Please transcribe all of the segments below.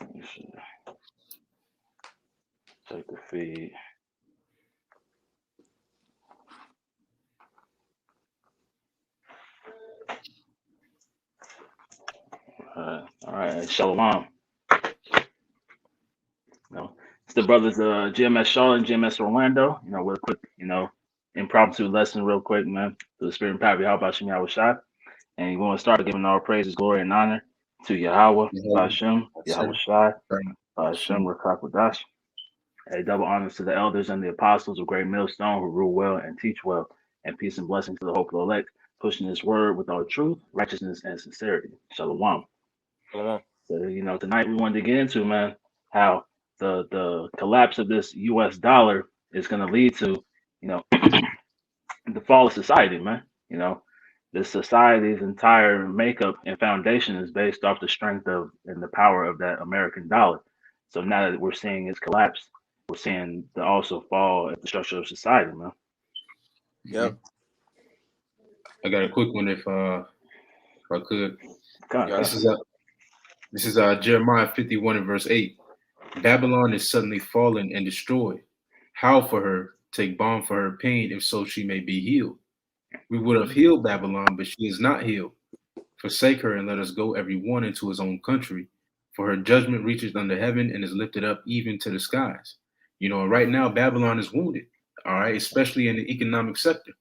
Let me see. Check the feed. All right. Shalom. It's the brothers GMS Charlotte and GMS Orlando. With a quick, impromptu lesson real quick, man. To the spirit and power of Yahweh Hashem Yahweh Shai. And we want to start giving all praises, glory, and honor to Yahweh, Hashem, Yahweh Shai, Hashem, Rakakwadash. A double honors to the elders and the apostles of Great Millstone who rule well and teach well, and peace and blessings to the hope of the elect, pushing this word with all truth, righteousness, and sincerity. Shalom. Shalom. So, tonight we wanted to get into, man, how the collapse of this U.S. dollar is going to lead to, the fall of society, man. This society's entire makeup and foundation is based off the strength of and the power of that American dollar. So now that we're seeing its collapse, we're seeing the also fall at the structure of society, man. Yep. I got a quick one if I could. This is Jeremiah 51 and verse 8. Babylon is suddenly fallen and destroyed. Howl for her, take balm for her pain, if so she may be healed. We would have healed Babylon, but she is not healed. Forsake her and let us go every one into his own country. For her judgment reaches under heaven and is lifted up even to the skies. Right now Babylon is wounded, all right, especially in the economic sector.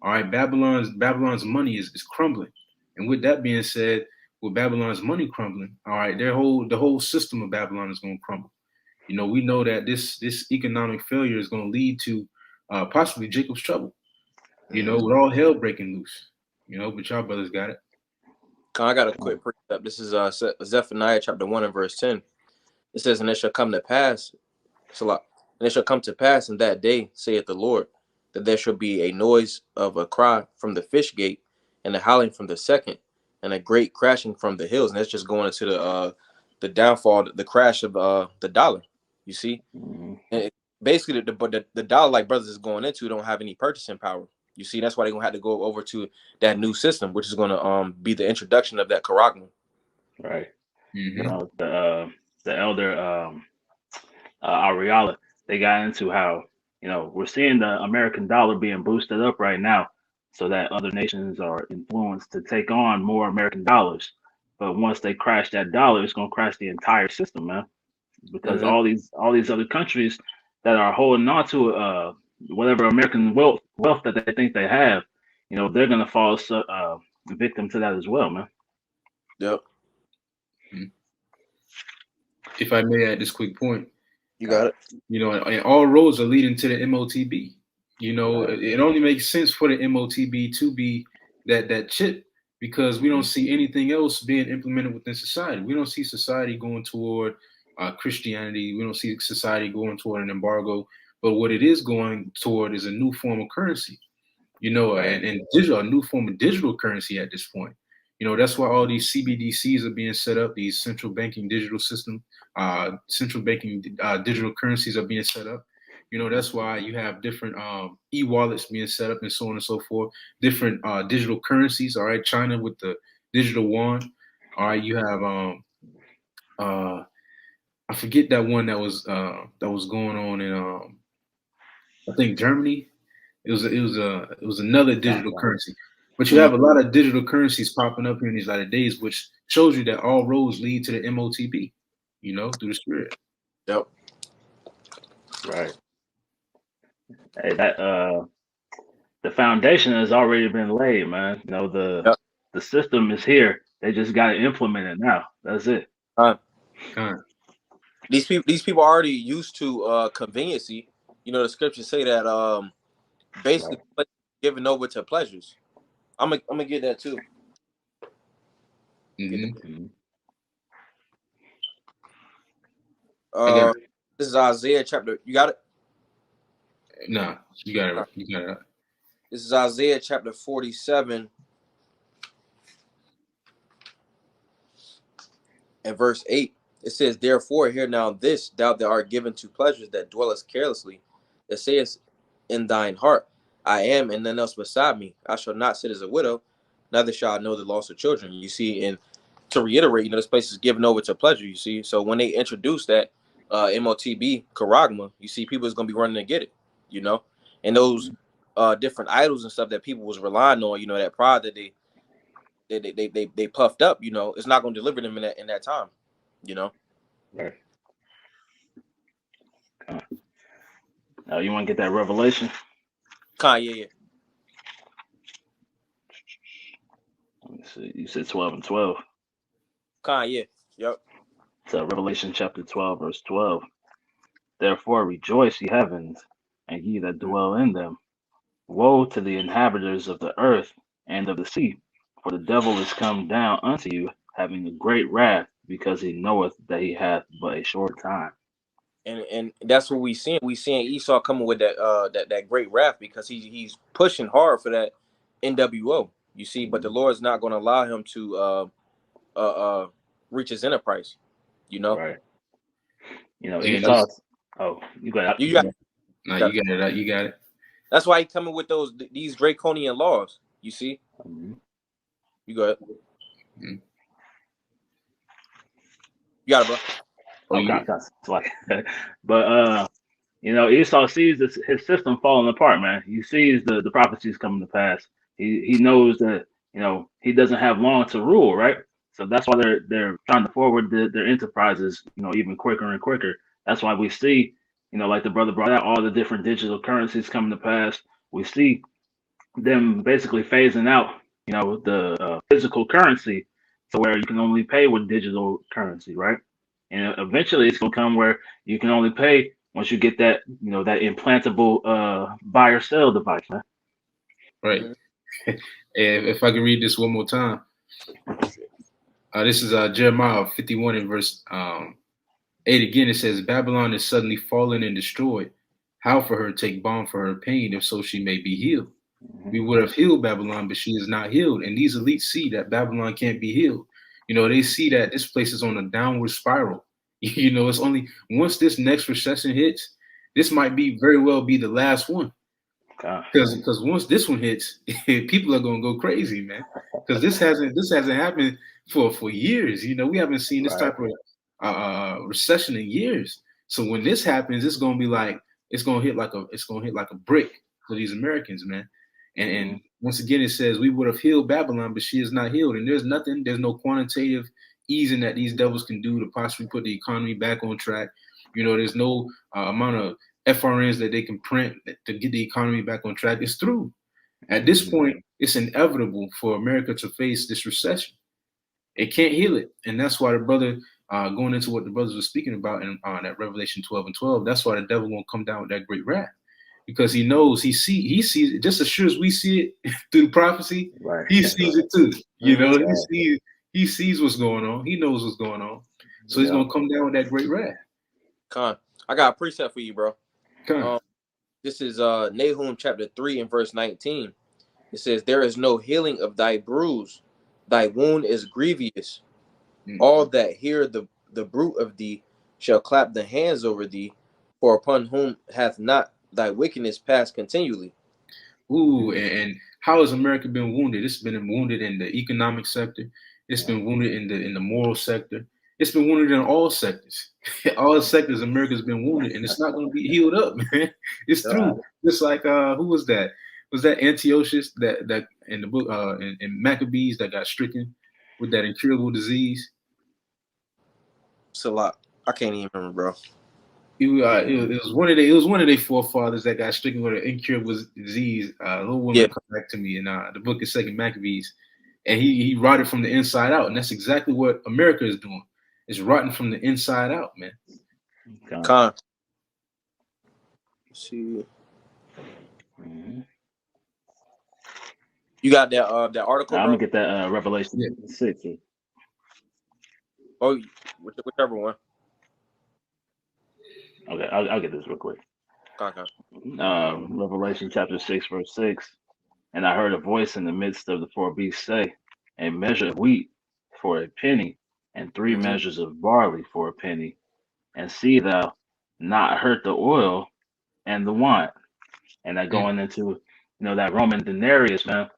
All right, Babylon's money is crumbling. And with that being said, with Babylon's money crumbling, all right, the whole system of Babylon is going to crumble. We know that this economic failure is going to lead to possibly Jacob's trouble. With all hell breaking loose. But y'all brothers got it. I got a quick precept. This is Zephaniah chapter 1 and verse 10. It says, and it shall come to pass, and it shall come to pass in that day, saith the Lord, that there shall be a noise of a cry from the fish gate, and a howling from the second, and a great crashing from the hills. And that's just going into the downfall, the crash of the dollar. You see, and basically the dollar, like brothers is going into, don't have any purchasing power. You see, that's why they're gonna have to go over to that new system, which is gonna be the introduction of that charagma. Right. The elder Ariala, they got into how we're seeing the American dollar being boosted up right now, so that other nations are influenced to take on more American dollars. But once they crash that dollar, it's gonna crash the entire system, man. Because all these other countries that are holding on to whatever American wealth that they think they have, they're gonna fall victim to that as well, man. Yep. If I may add this quick point, you got it. And all roads are leading to the MOTB. It only makes sense for the MOTB to be that chip, because we don't see anything else being implemented within society. We don't see society going toward Christianity. We don't see society going toward an embargo. But what it is going toward is a new form of currency, and digital, a new form of digital currency at this point. That's why all these CBDCs are being set up. These central banking digital system, central banking digital currencies are being set up. That's why you have different e-wallets being set up and so on and so forth. Different digital currencies. All right, China with the digital yuan. All right, you have I forget that one that was going on in I think Germany. It was another digital currency. But you have a lot of digital currencies popping up here in these latter days, which shows you that all roads lead to the MOTB, through the spirit. Yep. Right. Hey, that the foundation has already been laid, man. The system is here. They just got to implement it now. That's it. These people are already used to conveniency. The scriptures say that basically giving over to pleasures. I'm gonna get that too. This is Isaiah chapter. You got it? No, you got it. You got it. This is Isaiah chapter 47 and verse 8. It says, therefore, hear now this, thou that art given to pleasures that dwellest carelessly, that sayest in thine heart, I am, and none else beside me. I shall not sit as a widow, neither shall I know the loss of children. You see, in to reiterate, this place is given over to pleasure. You see, so when they introduce that MOTB Karagma, you see, people is gonna be running to get it. And those different idols and stuff that people was relying on, that pride that they puffed up, it's not gonna deliver them in that time. Right. Now you want to get that revelation? Yeah. Let me see. You said 12 and 12. Yeah. Yep. So Revelation chapter 12, verse 12. Therefore rejoice, ye heavens, and ye that dwell in them. Woe to the inhabitants of the earth and of the sea, for the devil is come down unto you, having a great wrath, because he knoweth that he hath but a short time. And that's what we seeing. We seeing Esau coming with that great wrath, because he's pushing hard for that NWO. You see, but the Lord's not going to allow him to reach his enterprise. Right. Esau. Oh, you got it. You got it. You got it. That's why he's coming with these draconian laws. You see, you got it. You got it, bro. But Esau sees his system falling apart, man. He sees the prophecies coming to pass. He knows that he doesn't have long to rule, right? So that's why they're trying to forward their enterprises, even quicker and quicker. That's why we see, like the brother brought out, all the different digital currencies coming to pass. We see them basically phasing out, the physical currency, to where you can only pay with digital currency, right? And eventually, it's gonna come where you can only pay once you get that, that implantable buy or sell device, man. Right. If I can read this one more time, this is Jeremiah 51 and verse 8 again. It says, Babylon is suddenly fallen and destroyed. How for her take balm for her pain, if so she may be healed? We would have healed Babylon, but she is not healed. And these elites see that Babylon can't be healed. They see that this place is on a downward spiral. It's only once this next recession hits, this might very well be the last one. Because once this one hits, people are gonna go crazy, man. Because this hasn't happened for years. We haven't seen this type of recession in years. So when this happens, it's gonna hit like a brick for these Americans, man. And once again, it says we would have healed Babylon, but she is not healed. And there's no quantitative easing that these devils can do to possibly put the economy back on track. There's no amount of FRNs that they can print to get the economy back on track. It's through. At this point, it's inevitable for America to face this recession. It can't heal it. And that's why the brother, going into what the brothers were speaking about in that Revelation 12 and 12, that's why the devil won't come down with that great wrath. Because he knows, he sees it just as sure as we see it through prophecy. Right. He sees it too. He sees what's going on. He knows what's going on. So he's gonna come down with that great wrath. I got a precept for you, bro. This is Nahum chapter 3 and verse 19. It says, there is no healing of thy bruise, thy wound is grievous. All that hear the bruit of thee shall clap the hands over thee, for upon whom hath not thy wickedness passed continually. Ooh, and how has America been wounded? It's been wounded in the economic sector. It's been wounded in the moral sector. It's been wounded in all sectors. All sectors, America's been wounded, and it's not going to be healed up, man. It's through. Just like who was that? Was that Antiochus that in the book in Maccabees that got stricken with that incurable disease? It's a lot. I can't even remember, bro. It was one of their forefathers that got stricken with an incurable disease. A little woman come back to me in the book of Second Maccabees, and he rotted from the inside out, and that's exactly what America is doing. It's rotting from the inside out, man. See, you got that article? I'm gonna get that Revelation 6. Oh, whichever one. Okay, I'll get this real quick. Revelation chapter 6, verse 6. And I heard a voice in the midst of the four beasts say, a measure of wheat for a penny, and 3 measures of barley for a penny, and see thou not hurt the oil and the wine. And that going into that Roman denarius, man,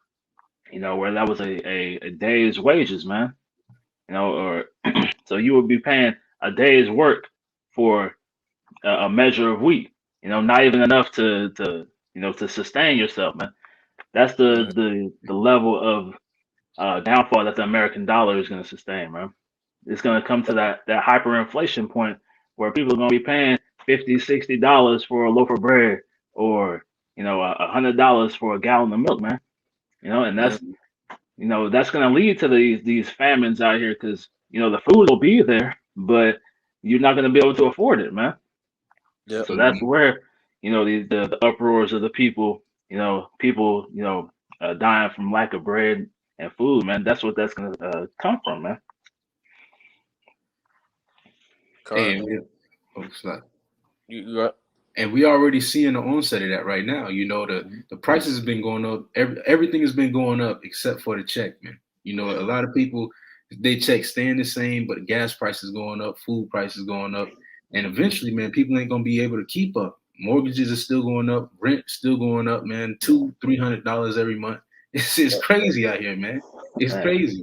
where that was a day's wages, man. or so you would be paying a day's work for a measure of wheat. Not even enough to to sustain yourself, man. That's Mhm. the level of downfall that the American dollar is going to sustain, man. It's going to come to that hyperinflation point where people are going to be paying 50, $60 for a loaf of bread, or $100 for a gallon of milk, man. And Mhm. that's going to lead to these famines out here, because the food will be there, but you're not going to be able to afford it, man. Yep. So that's Mhm. where the uproars of the people, people dying from lack of bread and food, man. That's what that's going to come from, man. Con. And oh, sorry. You right. And we already seeing the onset of that right now. The prices have been going up. Everything has been going up except for the check, man. A lot of people, they check staying the same, but gas prices going up, food prices going up, and eventually, man, people ain't gonna be able to keep up. Mortgages are still going up, rent still going up, man. $200-$300 every month. It's crazy out here, man. It's Man, crazy.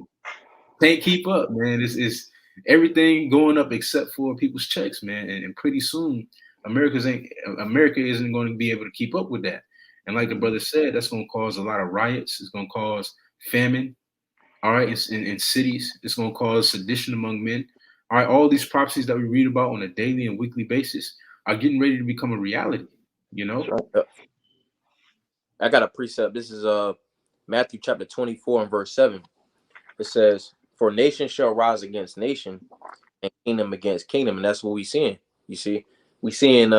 Can't keep up, man. It's everything going up except for people's checks, man. And pretty soon, America isn't going to be able to keep up with that. And like the brother said, that's going to cause a lot of riots. It's going to cause famine. All right, in cities, it's going to cause sedition among men. All right, all these prophecies that we read about on a daily and weekly basis are getting ready to become a reality. You that's know? right. Yep. I got a precept. This is Matthew chapter 24 and verse 7. It says, "For nation shall rise against nation, and kingdom against kingdom," and that's what we seeing. You see, we seeing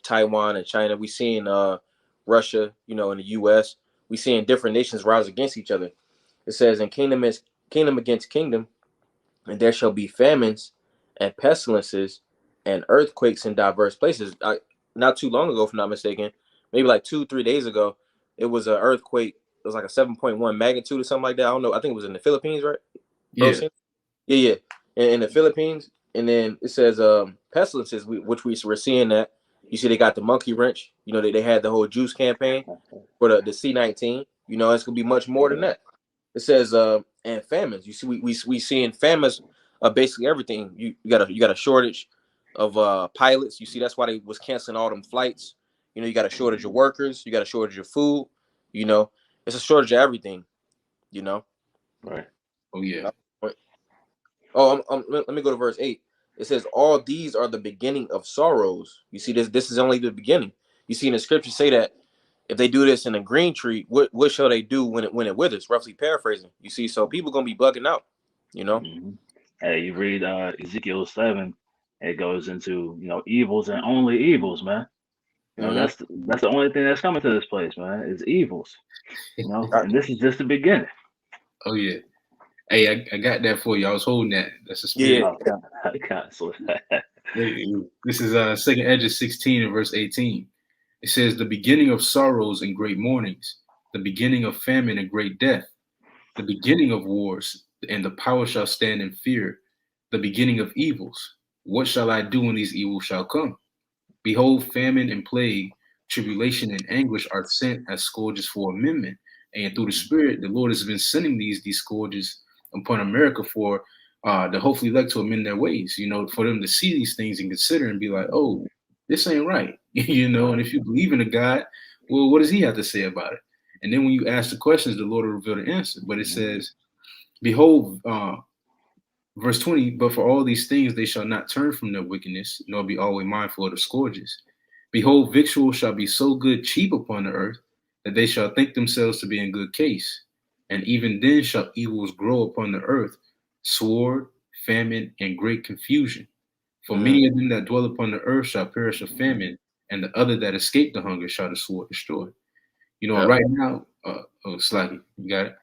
Taiwan and China. We seeing Russia, in the U.S. We seeing different nations rise against each other. It says, "And kingdom is kingdom against kingdom, and there shall be famines and pestilences and earthquakes in diverse places." Not too long ago, if I'm not mistaken, maybe like 2-3 days ago, it was an earthquake. It was like a 7.1 magnitude or something like that. I don't know. I think it was in the Philippines, right? Yeah. Yeah, yeah. In the Philippines, and then it says pestilences, which we were seeing that. You see, they got the monkey wrench. They had the whole juice campaign for the C-19. It's gonna be much more than that. It says and famines. You see, we seeing famines. Basically everything. You got a shortage of pilots. You see, that's why they was canceling all them flights. You got a shortage of workers. You got a shortage of food. You know, it's a shortage of everything. You know. Right. Oh yeah. Oh, let me go to verse 8. It says, "All these are the beginning of sorrows." You see, this is only the beginning. You see in the scripture say that if they do this in a green tree, what shall they do when it withers? Roughly paraphrasing. You see, so people gonna be bugging out. You know. hmm Hey, you read Ezekiel 7, it goes into evils and only evils, man. Mm-hmm. That's the only thing that's coming to this place, man. Is evils. I, And this is just the beginning. Oh yeah. Hey, I got that for you. I was holding that. That's a yeah. spirit. Oh, God, I cancel that. This is Second Edges 16 and verse 18. It says, "The beginning of sorrows and great mournings, the beginning of famine and great death, the beginning of wars, and the power shall stand in fear, the beginning of evils. What shall I do when these evils shall come? Behold, famine and plague, tribulation and anguish are sent as scourges for amendment." And through the Spirit, the Lord has been sending these scourges upon America for the hopefully elect to amend their ways, for them to see these things and consider and be like, oh, this ain't right, and Right. if you believe in a God, well, what does he have to say about it? And then when you ask the questions, the Lord will reveal the answer. But it Mhm. says, behold, verse 20, "But for all these things they shall not turn from their wickedness, nor be always mindful of the scourges. Behold, victuals shall be so good cheap upon the earth, that they shall think themselves to be in good case. And even then shall evils grow upon the earth, sword, famine, and great confusion. For Mm-hmm. many of them that dwell upon the earth shall perish of famine, and the other that escape the hunger shall the sword destroy." Yep. Right now, Slaggy, you got it?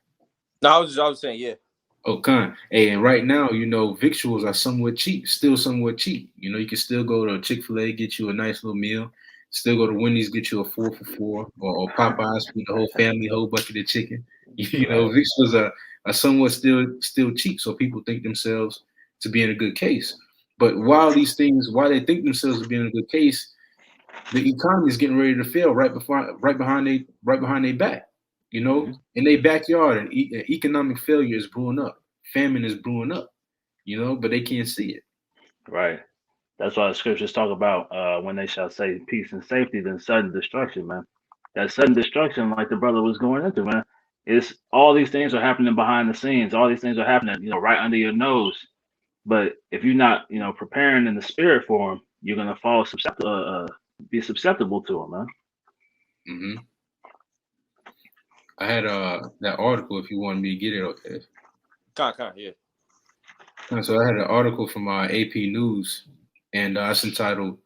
No, I was saying, yeah. Oh, con. Hey, and right now, victuals are somewhat cheap, still somewhat cheap. You can still go to Chick-fil-A, get you a nice little meal. Still go to Wendy's, get you a 4 for $4, or Popeyes, feed the whole family, whole bucket of chicken. Right. Victuals are somewhat still cheap, so people think themselves to be in a good case. But while they think themselves to be in a good case, the economy is getting ready to fail right behind their back. hmm In their backyard, and economic failure is brewing up. Famine is brewing up. but they can't see it. Right. That's why the scriptures talk about when they shall say peace and safety, then sudden destruction, man. That sudden destruction, like the brother was going into, man, is all these things are happening behind the scenes. All these things are happening, right under your nose. But if you're not, preparing in the spirit for them, you're gonna be susceptible to them, man. hmm I had that article. If you wanted me to get it, okay. Yeah. So I had an article from AP News, and it's entitled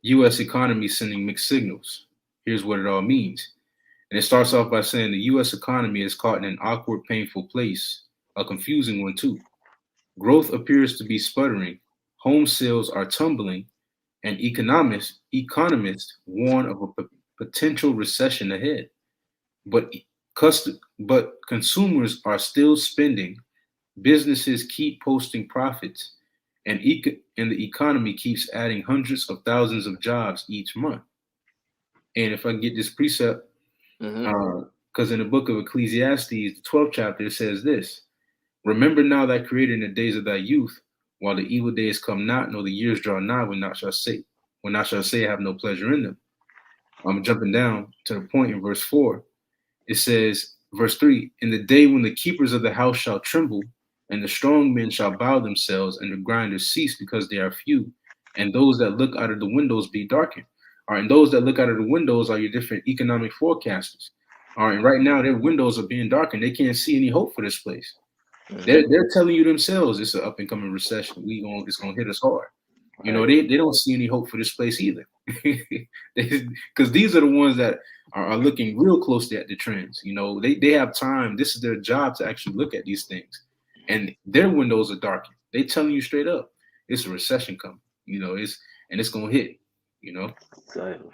"U.S. Economy Sending Mixed Signals." Here's what it all means. And it starts off by saying the U.S. economy is caught in an awkward, painful place, a confusing one too. Growth appears to be sputtering, home sales are tumbling, and economists warn of a potential recession ahead. But but consumers are still spending, businesses keep posting profits, and the economy keeps adding hundreds of thousands of jobs each month. And if I can get this precept, because in the book of Ecclesiastes, the 12th chapter, it says this: Remember now thy creator in the days of thy youth, while the evil days come not, nor the years draw nigh, when thou shalt say, I have no pleasure in them. I'm jumping down to the point in verse 4. It says, verse 3, In the day when the keepers of the house shall tremble, and the strong men shall bow themselves, and the grinders cease because they are few, and those that look out of the windows be darkened. All right, and those that look out of the windows are your different economic forecasters. All right, and right now their windows are being darkened. They can't see any hope for this place. They're telling you themselves it's an up and coming recession. It's gonna hit us hard. They don't see any hope for this place either. Because these are the ones that are looking real closely at the trends. They have time. This is their job to actually look at these things, and their windows are darkened. They telling you straight up, it's a recession coming. It's gonna hit. Exactly.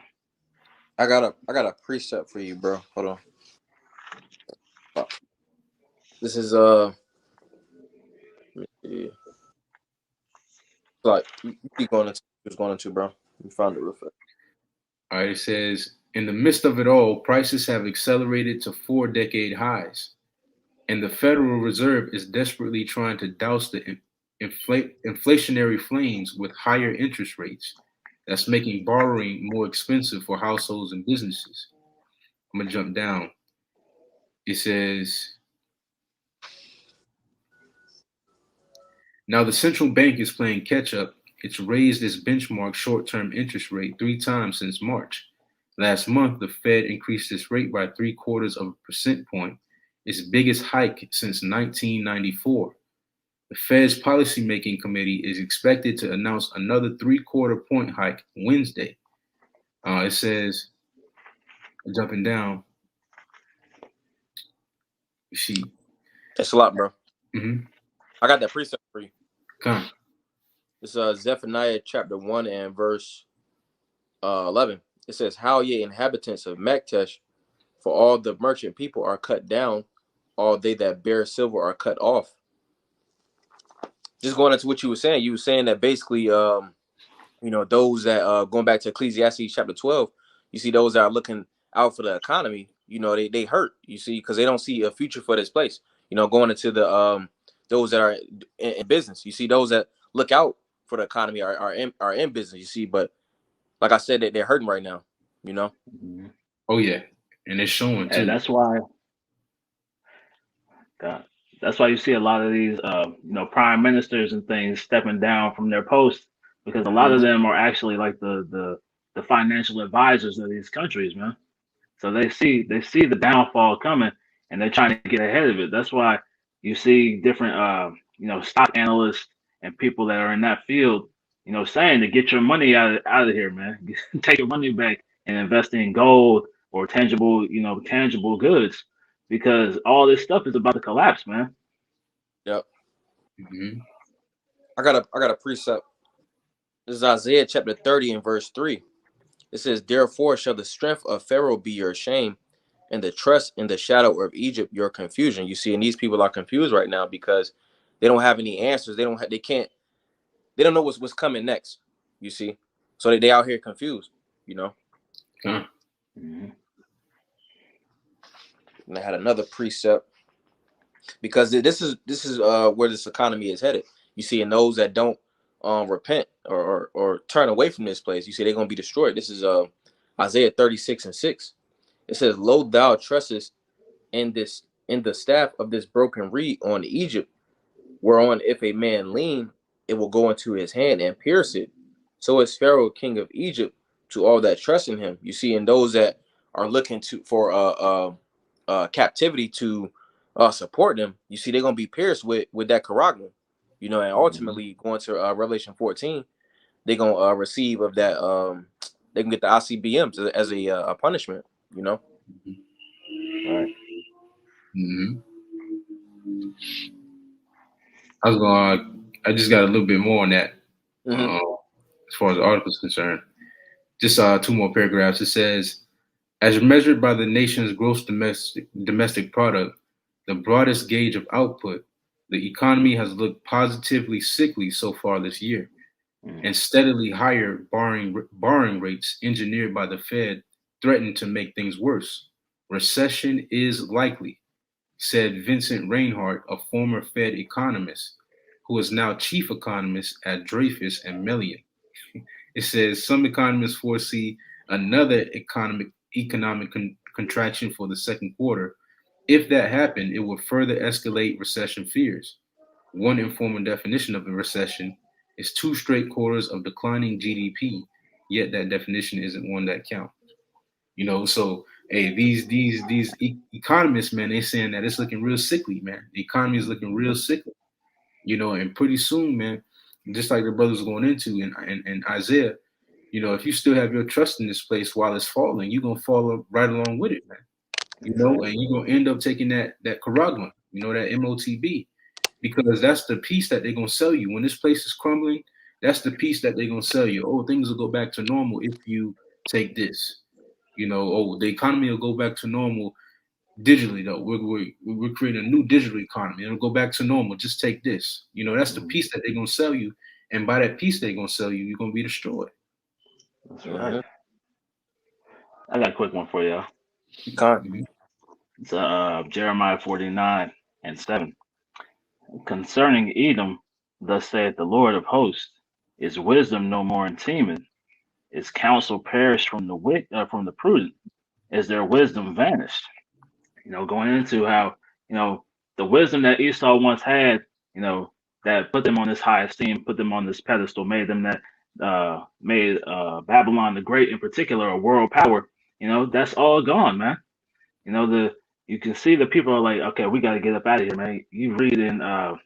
I got a precept for you, bro. Hold on. This is like you keep going into what's going into, bro. You found it real fast. All right, it says, in the midst of it all, prices have accelerated to 4-decade highs, and the Federal Reserve is desperately trying to douse the inflationary flames with higher interest rates. That's making borrowing more expensive for households and businesses. I'm going to jump down. It says, now the central bank is playing catch up. It's raised its benchmark short-term interest rate 3 times since March. Last month, the Fed increased its rate by 3/4 of a percent point, its biggest hike since 1994. The Fed's policymaking committee is expected to announce another 3/4 point hike Wednesday. It says, jumping down, you see. That's a lot, bro. Mm-hmm. I got that precept for you. Come. It's Zephaniah chapter 1 and verse 11. It says, How ye inhabitants of Maktesh, for all the merchant people are cut down, all they that bear silver are cut off. Just going into what you were saying that basically, those that, going back to Ecclesiastes chapter 12, you see those that are looking out for the economy, they hurt, you see, because they don't see a future for this place. Going into the, those that are in business, you see those that look out for the economy are in business, you see, but like I said, that they're hurting right now, Mm-hmm. Oh yeah, and it's showing too. And that's why, God, that's why you see a lot of these, prime ministers and things stepping down from their posts because a lot of them are actually like the financial advisors of these countries, man. So they see the downfall coming and they're trying to get ahead of it. That's why you see different, stock analysts and people that are in that field, saying to get your money out of here, man. Take your money back and invest in gold or tangible goods because all this stuff is about to collapse, man. Yep. Mm-hmm. I got a precept. This is Isaiah chapter 30 and verse 3. It says, Therefore shall the strength of Pharaoh be your shame, and the trust in the shadow of Egypt your confusion. You see, and these people are confused right now because they don't have any answers. They don't know what's coming next. You see, so they out here confused. Huh. Mm-hmm. And I had another precept because this is where this economy is headed. You see, and those that don't repent or turn away from this place, you see, they're gonna be destroyed. This is Isaiah 36:6. It says, "Lo, thou trustest in the staff of this broken reed on Egypt, whereon if a man lean, it will go into his hand and pierce it. So is Pharaoh, king of Egypt, to all that trust in him." You see, and those that are looking for captivity to support them, you see, they're gonna be pierced with that charagma, you know, and ultimately going to Revelation 14, they're gonna receive of that. They can get the ICBMs as a punishment, you know. Right. Mm-hmm. I just got a little bit more on that. As far as the article is concerned, just 2 more paragraphs. It says, as measured by the nation's gross domestic product, the broadest gauge of output, the economy has looked positively sickly so far this year, and steadily higher borrowing rates engineered by the Fed threaten to make things worse. Recession is likely, said Vincent Reinhardt, a former Fed economist who is now chief economist at Dreyfus and Melian. It says some economists foresee another economic contraction for the second quarter. If that happened, it would further escalate recession fears. One informal definition of a recession is 2 straight quarters of declining GDP, yet that definition isn't one that counts. You know, so hey, these economists, man, they saying that it's looking real sickly, man. The economy is looking real sickly, you know, and pretty soon, man, just like the brothers going into in Isaiah, you know, if you still have your trust in this place while it's falling, you're gonna fall right along with it, man. You know, and you're gonna end up taking that charagma, you know, that MOTB, because that's the piece that they're gonna sell you. When this place is crumbling, that's the piece that they're gonna sell you. Oh, things will go back to normal if you take this. You know, oh, the economy will go back to normal digitally though. We're creating a new digital economy. It'll go back to normal. Just take this. You know, that's the piece that they're gonna sell you. And by that piece they're gonna sell you, you're gonna be destroyed. That's right. I got a quick one for y'all. It's Jeremiah 49:7. Concerning Edom, thus saith the Lord of hosts, is wisdom no more in Teman? Is counsel perished from the prudent? Is their wisdom vanished? You know, going into how, you know, the wisdom that Esau once had, you know, that put them on this high esteem, put them on this pedestal, made them that made Babylon the Great in particular a world power. You know, that's all gone, man. You know, you can see the people are like, okay, we got to get up out of here, man. You read in Nahum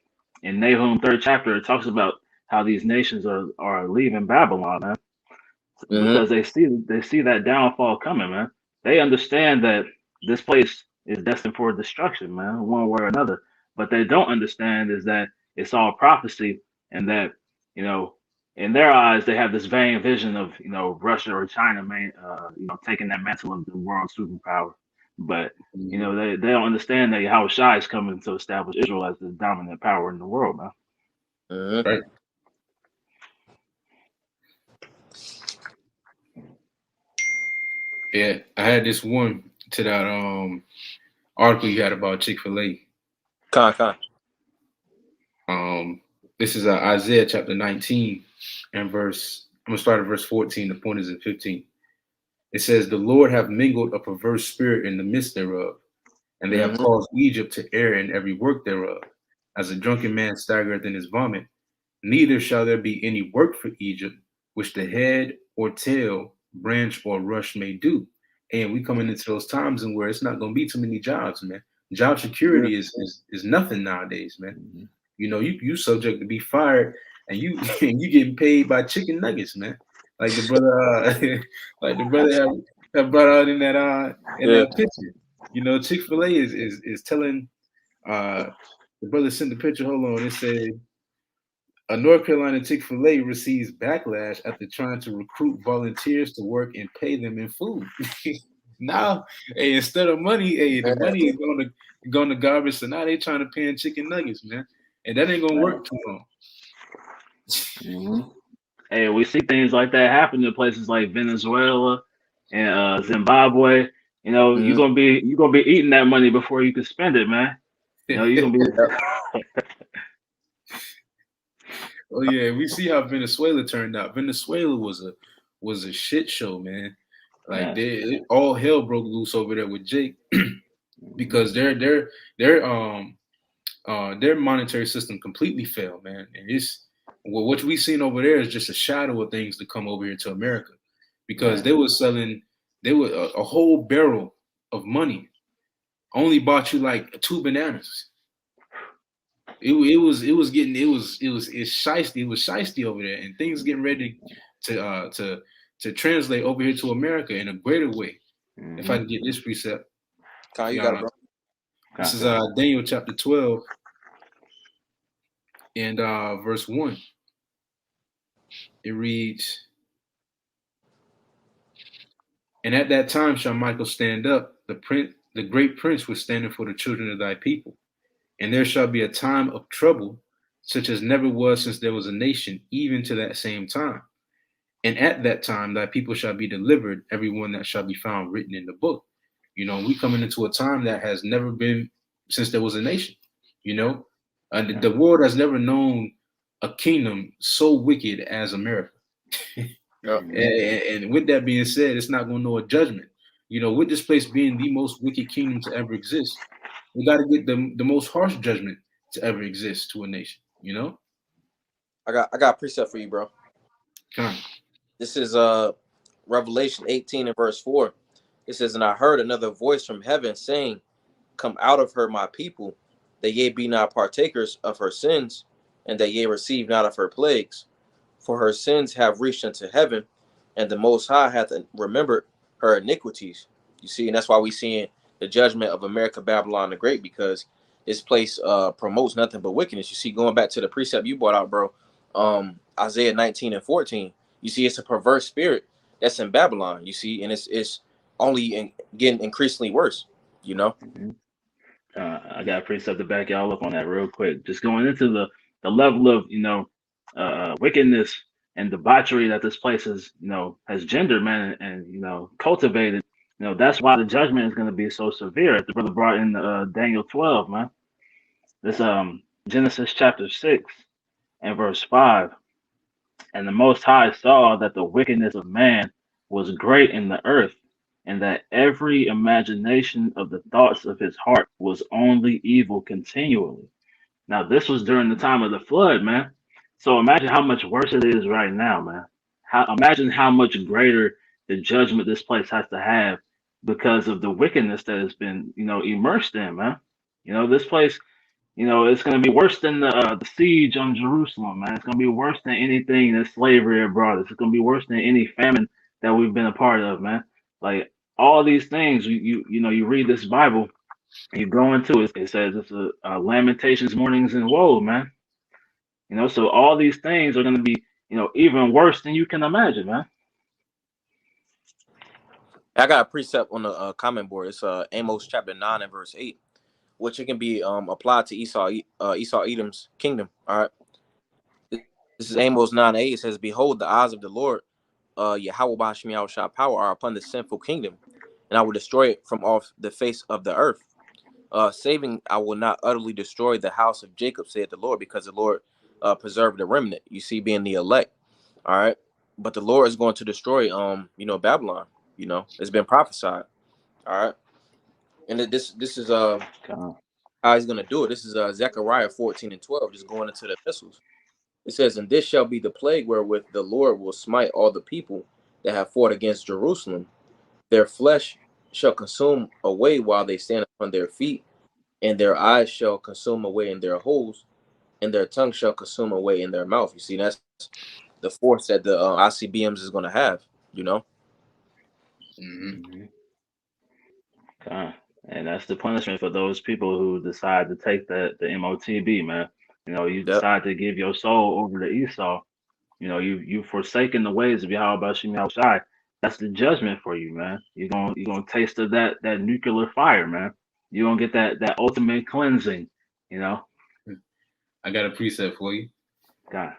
3rd chapter, it talks about how these nations are leaving Babylon, man, because they see that downfall coming, man. They understand that this place is destined for destruction, man, one way or another. But they don't understand is that it's all prophecy, and that, you know, in their eyes, they have this vain vision of, you know, Russia or China, you know, taking that mantle of the world superpower. But you know, they don't understand that Yahweh Shai is coming to establish Israel as the dominant power in the world, man. Right. Yeah, I had this one to that article you had about Chick-fil-A. This is Isaiah chapter 19 and I'm gonna start at verse 14. The point is in 15. It says, the Lord have mingled a perverse spirit in the midst thereof, and they have caused Egypt to err in every work thereof. As a drunken man staggereth in his vomit, neither shall there be any work for Egypt, which the head or tail, branch or rush may do. And we coming into those times and where it's not gonna be too many jobs, man. Job security is nothing nowadays, man. You know, you subject to be fired, and you getting paid by chicken nuggets, man. Like the brother, that brought out in that picture. You know, Chick-fil-A is telling the brother sent the picture. Hold on, it said a North Carolina Chick-fil-A receives backlash after trying to recruit volunteers to work and pay them in food. Now, hey, instead of money, hey, the money is going to garbage. So now they trying to pay in chicken nuggets, man, and that ain't gonna work too long. Hey, we see things like that happen in places like Venezuela and Zimbabwe. You know, you're gonna be eating that money before you can spend it, man. You know, you're gonna be. Oh yeah, we see how Venezuela turned out. Venezuela was a shit show, man. Like Yes. all hell broke loose over there with Jake Hmm. because their monetary system completely failed, man. And it's what we seen over there is just a shadow of things to come over here to America, because Yes. they were selling they were a whole barrel of money only bought you like 2 bananas. It's shiesty. It was shiesty over there, and things getting ready to translate over here to America in a greater way. If I Hmm. can get this precept, Kyle, you got it, yeah, bro. this is Copy. Daniel chapter 12 and verse 1. It reads, "And at that time shall Michael stand up, the great prince was standing for the children of thy people. And there shall be a time of trouble, such as never was since there was a nation, even to that same time. And at that time, thy people shall be delivered, every one that shall be found written in the book." We coming into a time that has never been since there was a nation. You know, the Okay. world has never known a kingdom so wicked as America. Yeah. Hmm. And with that being said, it's not going to know a judgment. With this place being the most wicked kingdom to ever exist, we got to get the most harsh judgment to ever exist to a nation. I got a precept for you, bro. Kind This is Revelation 18 and verse 4. It says, "And I heard another voice from heaven saying, Come out of her, my people, that ye be not partakers of her sins, and that ye receive not of her plagues. For her sins have reached unto heaven, and the Most High hath remembered her iniquities." You see, and that's why we seeing the judgment of America, Babylon the Great, because this place promotes nothing but wickedness. You see, going back to the precept you brought out, bro, Isaiah 19 and 14. You see, it's a perverse spirit that's in Babylon. You see, and it's only getting increasingly worse. You know. Hmm. I got a precept to back y'all up on that real quick. Just going into the level of wickedness and debauchery that this place has gendered, man, and cultivated. That's why the judgment is going to be so severe. As the brother brought in Daniel 12, man. This Genesis chapter 6 and verse 5. And the Most High saw that the wickedness of man was great in the earth, and that every imagination of the thoughts of his heart was only evil continually. Now, this was during the time of the flood, man. So imagine how much worse it is right now, man. Imagine how much greater the judgment this place has to have because of the wickedness that has been, immersed in, man. This place, it's going to be worse than the siege on Jerusalem, man. It's going to be worse than anything that slavery had brought us. It's going to be worse than any famine that we've been a part of, man. Like all these things, you read this Bible, you go into it. It says it's a lamentations, mournings, and woe, man. So all these things are going to be, even worse than you can imagine, man. I got a precept on the comment board. It's Amos chapter 9 and verse 8, which it can be applied to Esau Edom's kingdom. All right. This is Amos 9:8. It says, "Behold, the eyes of the Lord, Yahweh Bashim Yahushua power are upon the sinful kingdom, and I will destroy it from off the face of the earth. Saving, I will not utterly destroy the house of Jacob, said the Lord, because the Lord preserved the remnant." You see, being the elect. All right. But the Lord is going to destroy Babylon. It's been prophesied. All right. And this is God. how he's gonna do it. This is Zechariah 14 and 12, just going into the epistles. It says, "And this shall be the plague wherewith the Lord will smite all the people that have fought against Jerusalem. Their flesh shall consume away while they stand upon their feet, and their eyes shall consume away in their holes, and their tongue shall consume away in their mouth." You see, that's the force that the ICBMs is going to have, you know? hmm Hmm. God. And that's the punishment for those people who decide to take the MOTB, man. You Yep. decide to give your soul over to Esau. You forsaken the ways of Yahweh Bashim Yahushai. That's the judgment for you, man. You're gonna taste of that nuclear fire, man. You're gonna get that ultimate cleansing, you know. I got a precept for you. God.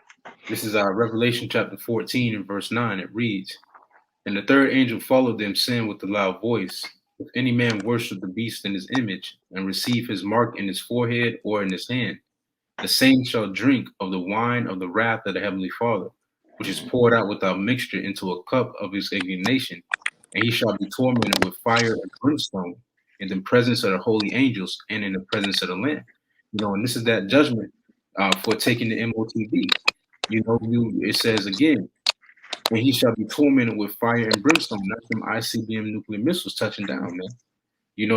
This is Revelation chapter 14 and verse 9. It reads, "And the third angel followed them, saying with a loud voice, If any man worship the beast in his image, and receive his mark in his forehead or in his hand, the same shall drink of the wine of the wrath of the heavenly Father, which is poured out without mixture into a cup of his indignation, and he shall be tormented with fire and brimstone in the presence of the holy angels and in the presence of the Lamb. And this is that judgment for taking the MOTB. It says again, and he shall be tormented with fire and brimstone. That's them ICBM nuclear missiles touching down, man.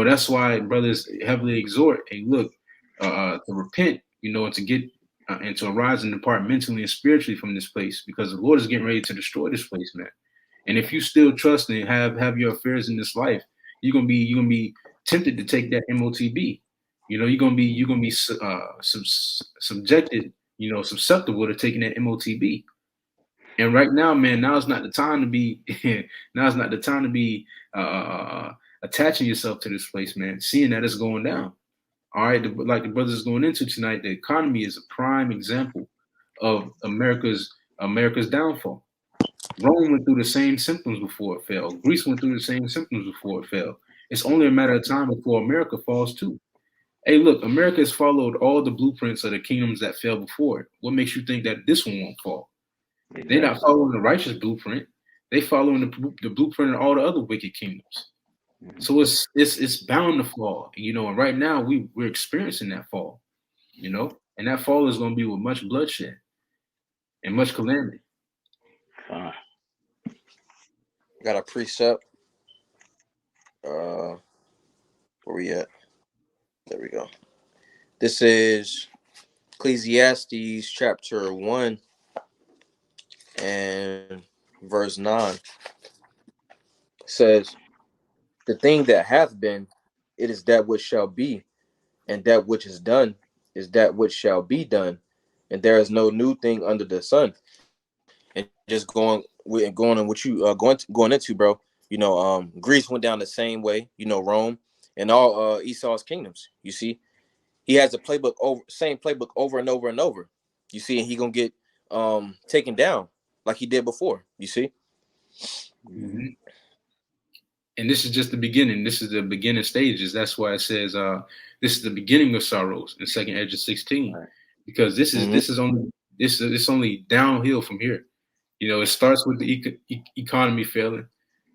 That's why brothers heavily exhort, hey, look, to repent, and to get and to arise and depart mentally and spiritually from this place, because the Lord is getting ready to destroy this place, man. And if you still trust and have your affairs in this life, you're gonna be tempted to take that MOTB. You're gonna be subjected, susceptible to taking that MOTB. And right now, man, now is not the time to be. Now is not the time to be attaching yourself to this place, man. Seeing that it's going down. All right, like the brothers is going into tonight, the economy is a prime example of America's downfall. Rome went through the same symptoms before it fell. Greece went through the same symptoms before it fell. It's only a matter of time before America falls too. Hey, look, America has followed all the blueprints of the kingdoms that fell before it. What makes you think that this one won't fall? Exactly. They're not following the righteous blueprint. They following the blueprint of all the other wicked kingdoms. So it's bound to fall, and right now we're experiencing that fall, and that fall is going to be with much bloodshed and much calamity. Got a precept. Where we at? There we go. This is Ecclesiastes chapter 1 and verse 9. It says, the thing that hath been, it is that which shall be, and that which is done is that which shall be done, and there is no new thing under the sun. And just going on what you going into, bro. Greece went down the same way. Rome and all Esau's kingdoms. You see, he has the same playbook over and over and over. You see, and he gonna get taken down like he did before. You see. Mm-hmm. And this is just the beginning. This is the beginning stages. That's why it says this is the beginning of sorrows in 2nd Ezra 16, because this is only downhill from here. It starts with the economy failing,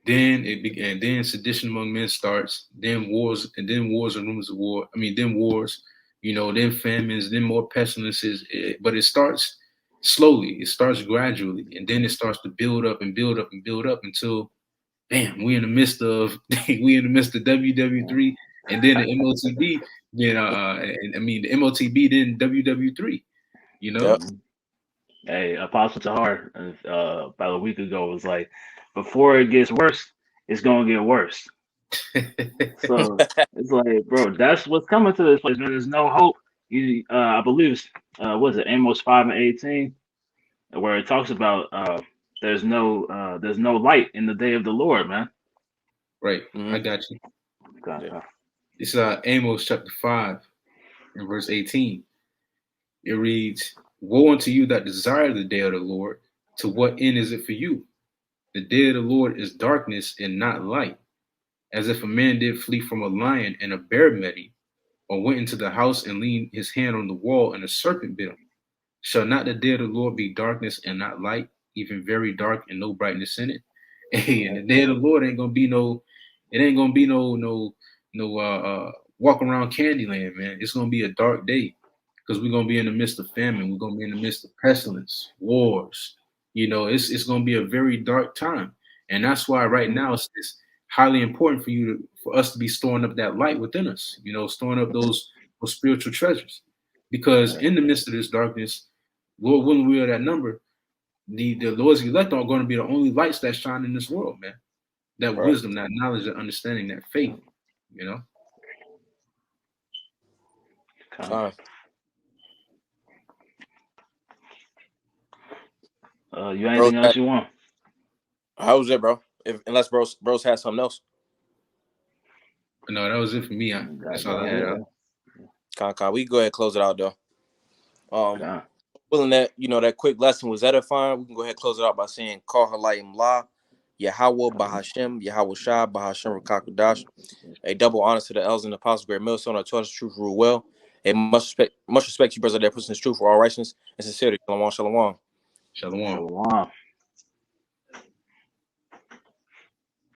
then sedition among men starts, then wars and rumors of war. Then wars, then famines, then more pestilences. But it starts slowly. It starts gradually, and then it starts to build up and build up and build up until, bam, we in the midst of WW3, and then the MOTB. Then the MOTB, then WW3. Yep. Hey, Apostle Tahar about a week ago was like, before it gets worse, it's gonna get worse. So it's like, bro, that's what's coming to this place, man. There's no hope. I believe it's was it Amos 5:18, where it talks about there's no light in the day of the Lord, man. Right, I got you. Gotcha. It's Amos chapter 5 and verse 18. It reads, woe unto you that desire the day of the Lord. To what end is it for you? The day of the Lord is darkness and not light, as if a man did flee from a lion and a bear met him, or went into the house and leaned his hand on the wall and a serpent bit him. Shall not the day of the Lord be darkness and not light, even very dark and no brightness in it? Hey, and the day of the Lord ain't gonna be no walk around Candyland, man. It's gonna be a dark day, because we're gonna be in the midst of famine. We're gonna be in the midst of pestilence, wars. It's gonna be a very dark time, and that's why right now it's highly important for us to be storing up that light within us. Storing up those spiritual treasures, because in the midst of this darkness, Lord willing, we are that number. The Lord's elect are going to be the only lights that shine in this world, man. That wisdom, that knowledge, that understanding, that faith. You anything else you want? How was it, bro? Unless bros has something else. No, that was it for me. That's all I had. We can go ahead and close it out, though. Willing that that quick lesson was edifying, we can go ahead and close it out by saying, Call Halayim La, Yahweh Bahashem, Yahweh Shah, Bahashem Rakakudash. A double honor to the elders and apostles, great millstone, our choice, truth, rule well. Hey, much respect to you, brother, that puts in his truth for all righteousness and sincerity. Shalom, shalom. Shalom. Shalom.